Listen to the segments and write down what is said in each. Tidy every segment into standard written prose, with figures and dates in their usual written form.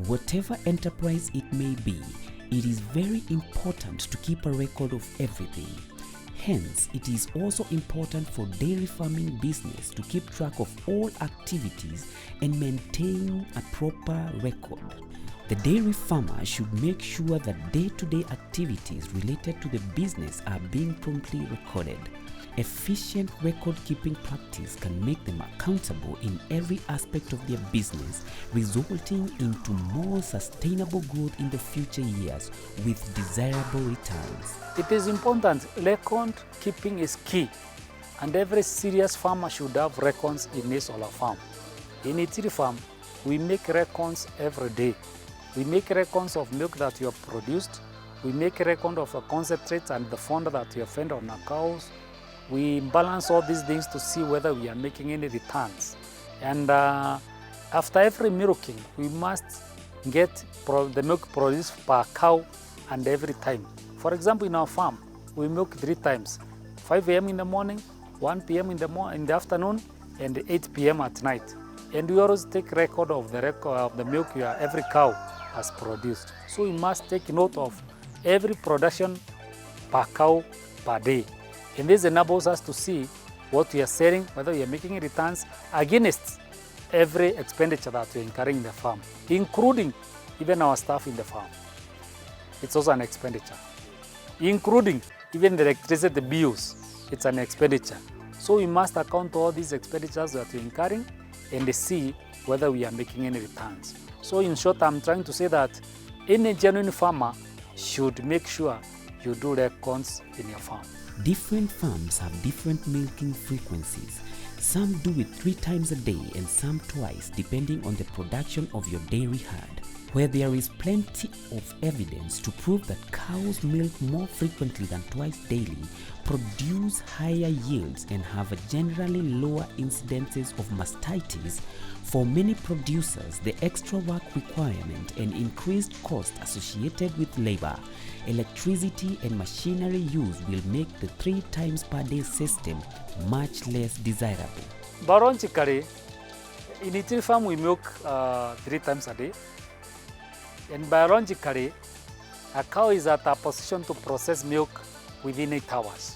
Whatever enterprise it may be, it is very important to keep a record of everything. Hence, it is also important for dairy farming business to keep track of all activities and maintain a proper record. The dairy farmer should make sure that day-to-day activities related to the business are being promptly recorded. Efficient record-keeping practice can make them accountable in every aspect of their business, resulting into more sustainable growth in the future years with desirable returns. It is important. Record keeping is key, and every serious farmer should have records in his or her farm. In Itiri farm, we make records every day. We make records of milk that you have produced. We make a record of the concentrates and the fond that you have fed on our cows. We balance all these things to see whether we are making any returns. And after every milking, we must get the milk produced per cow and every time. For example, in our farm, we milk 3 times, 5 a.m. in the morning, 1 p.m. in the afternoon, and 8 p.m. at night. And we always take record of the milk every cow has produced. So we must take note of every production per cow per day. And this enables us to see what we are selling, whether we are making returns against every expenditure that we are incurring in the farm, including even our staff in the farm. It's also an expenditure, including even the electricity bills. It's an expenditure. So we must account all these expenditures that we are incurring and see whether we are making any returns. So in short, I'm trying to say that any genuine farmer should make sure you do records in your farm. Different farms have different milking frequencies. Some do it 3 times a day and some twice, depending on the production of your dairy herd. Where there is plenty of evidence to prove that cows milk more frequently than twice daily, produce higher yields and have a generally lower incidences of mastitis, for many producers, the extra work requirement and increased cost associated with labor, electricity and machinery use will make the 3 times per day system much less desirable. Biologically, in Itiri farm we milk 3 times a day. And biologically, a cow is at a position to process milk within 8 hours.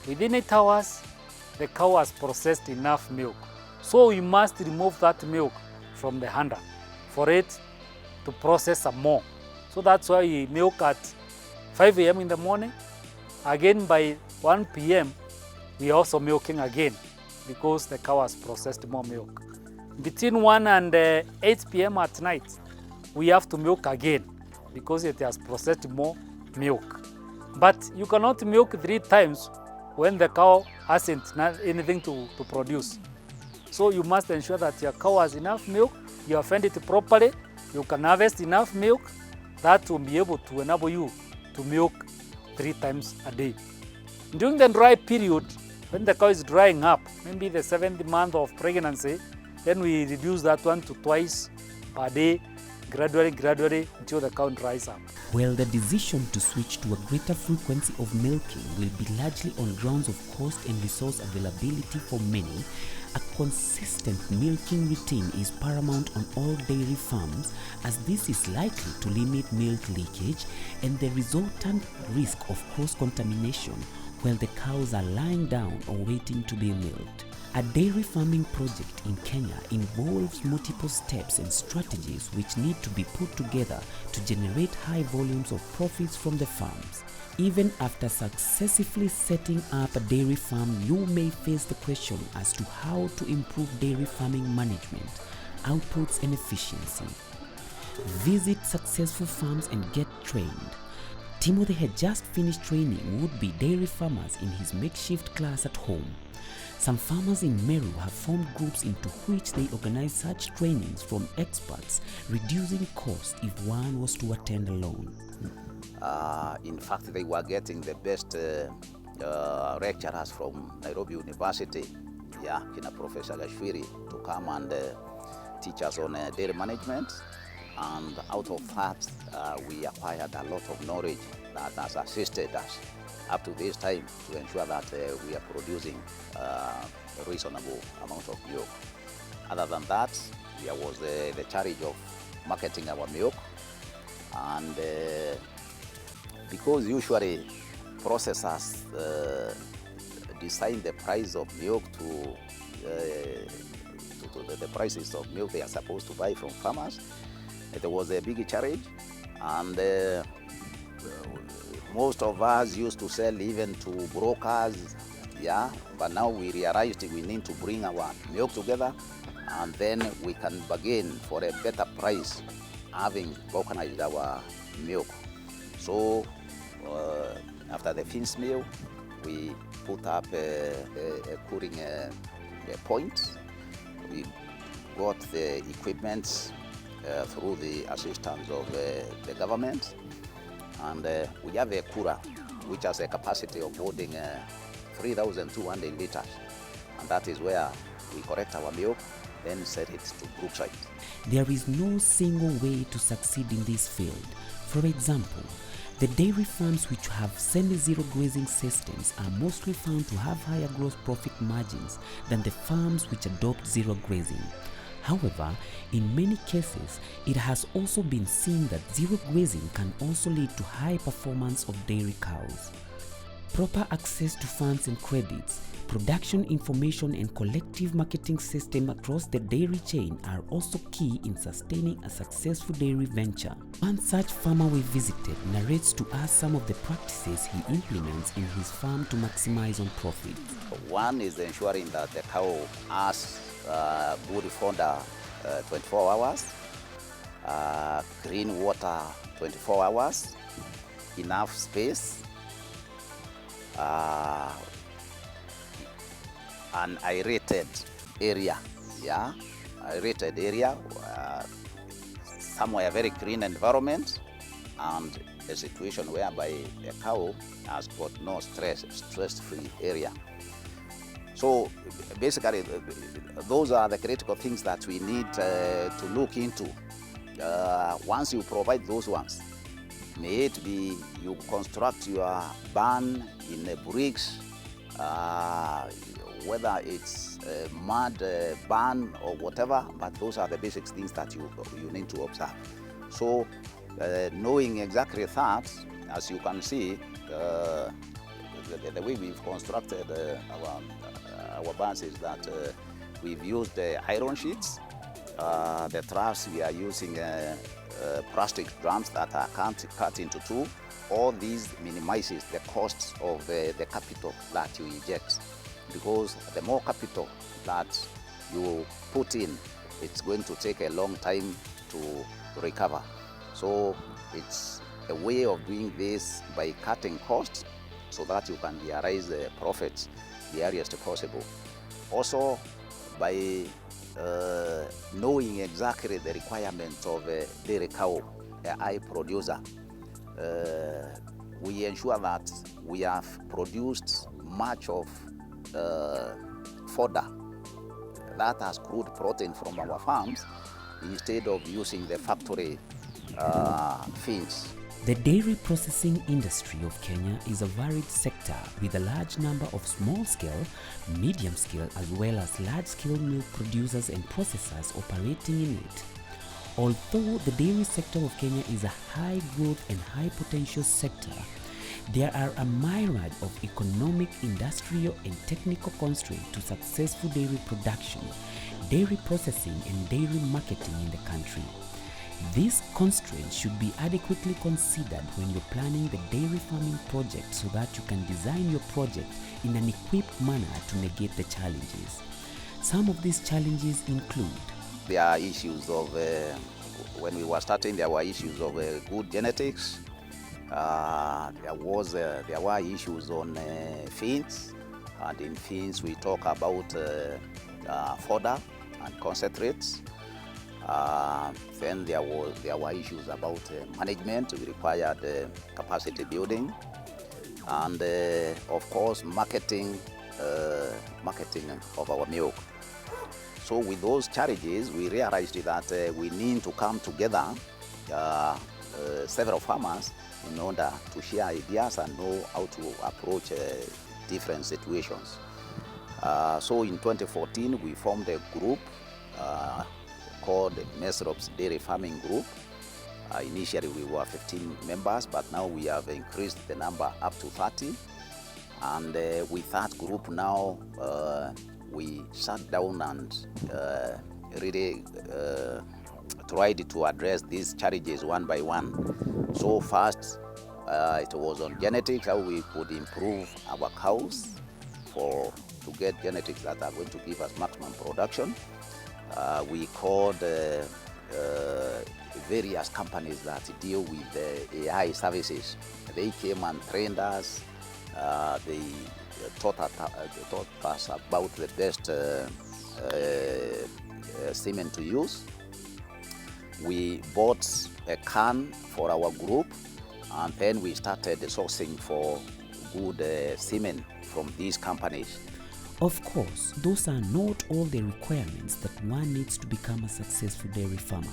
Within 8 hours, the cow has processed enough milk. So we must remove that milk from the hander for it to process some more. So that's why we milk at 5 a.m. in the morning. Again by 1 p.m. we are also milking again because the cow has processed more milk. Between 1 and 8 p.m. at night, we have to milk again because it has processed more milk. But you cannot milk 3 times when the cow hasn't anything to produce. So you must ensure that your cow has enough milk, you have fed it properly, you can harvest enough milk that will be able to enable you to milk 3 times a day. During the dry period, when the cow is drying up, maybe the 7th month of pregnancy, then we reduce that one to twice per day, gradually until the cow dries up. Well, the decision to switch to a greater frequency of milking will be largely on grounds of cost and resource availability for many. A consistent milking routine is paramount on all dairy farms, as this is likely to limit milk leakage and the resultant risk of cross-contamination while the cows are lying down or waiting to be milked. A dairy farming project in Kenya involves multiple steps and strategies which need to be put together to generate high volumes of profits from the farms. Even after successfully setting up a dairy farm, you may face the question as to how to improve dairy farming management, outputs and efficiency. Visit successful farms and get trained. Timothy had just finished training would-be dairy farmers in his makeshift class at home. Some farmers in Meru have formed groups into which they organize such trainings from experts, reducing cost if one was to attend alone. In fact, they were getting the best lecturers from Nairobi University, Kina Professor Gashwiri, to come and teach us on dairy management. And out of that, we acquired a lot of knowledge that has assisted us up to this time to ensure that we are producing a reasonable amount of milk. Other than that, there was the charge of marketing our milk. And because usually processors decide the price of milk to the prices of milk they are supposed to buy from farmers, there was a big challenge. And most of us used to sell even to brokers, yeah, but now we realized we need to bring our milk together, and then we can bargain for a better price having organized our milk. So after the feeds meal, we put up a cooling point. We got the equipment through the assistance of the government, and we have a cooler which has a capacity of holding 3,200 liters, and that is where we collect our milk, then send it to Brookside. There is no single way to succeed in this field. For example, the dairy farms which have semi-zero grazing systems are mostly found to have higher gross profit margins than the farms which adopt zero grazing. However, in many cases, it has also been seen that zero grazing can also lead to high performance of dairy cows. Proper access to funds and credits, production information and collective marketing system across the dairy chain are also key in sustaining a successful dairy venture. One such farmer we visited narrates to us some of the practices he implements in his farm to maximize on profit. One is ensuring that the cow has good fodder 24 hours, clean water 24 hours, enough space, an aerated area, yeah, aerated area, somewhere very clean environment, and a situation whereby a cow has got no stress-free area. So basically, those are the critical things that we need to look into. Once you provide those ones, may it be you construct your barn in the bricks, whether it's a mud barn or whatever, but those are the basic things that you need to observe. So knowing exactly that, as you can see, the way we've constructed our barns is that we've used iron sheets. The troughs, we are using plastic drums that are cut into two. All these minimizes the costs of the capital that you inject, because the more capital that you put in, it's going to take a long time to recover. So it's a way of doing this by cutting costs so that you can realize the profits the earliest possible. Also, by knowing exactly the requirements of a dairy cow, a high producer, we ensure that we have produced much of fodder that has crude protein from our farms instead of using the factory feeds. The dairy processing industry of Kenya is a varied sector with a large number of small-scale, medium-scale as well as large-scale milk producers and processors operating in it. Although the dairy sector of Kenya is a high-growth and high-potential sector, there are a myriad of economic, industrial and technical constraints to successful dairy production, dairy processing and dairy marketing in the country. These constraints should be adequately considered when you're planning the dairy farming project so that you can design your project in an equipped manner to negate the challenges. Some of these challenges include: there are issues of, when we were starting, there were issues of good genetics. There were issues on feeds, and in feeds we talk about fodder and concentrates. Then there were issues about management. We required capacity building, and of course marketing of our milk. So with those challenges, we realized that we need to come together, several farmers, in order to share ideas and know how to approach different situations. So in 2014, we formed a group called the Mesrops Dairy Farming Group. Initially we were 15 members, but now we have increased the number up to 30. And with that group now, we sat down and really tried to address these challenges one by one. So first, it was on genetics, how we could improve our cows to get genetics that are going to give us maximum production. We called various companies that deal with AI services. They came and trained us. They taught us about the best semen to use. We bought a can for our group, and then we started sourcing for good semen from these companies. Of course, those are not all the requirements that one needs to become a successful dairy farmer.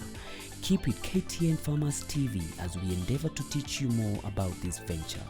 Keep with KTN Farmers TV as we endeavor to teach you more about this venture.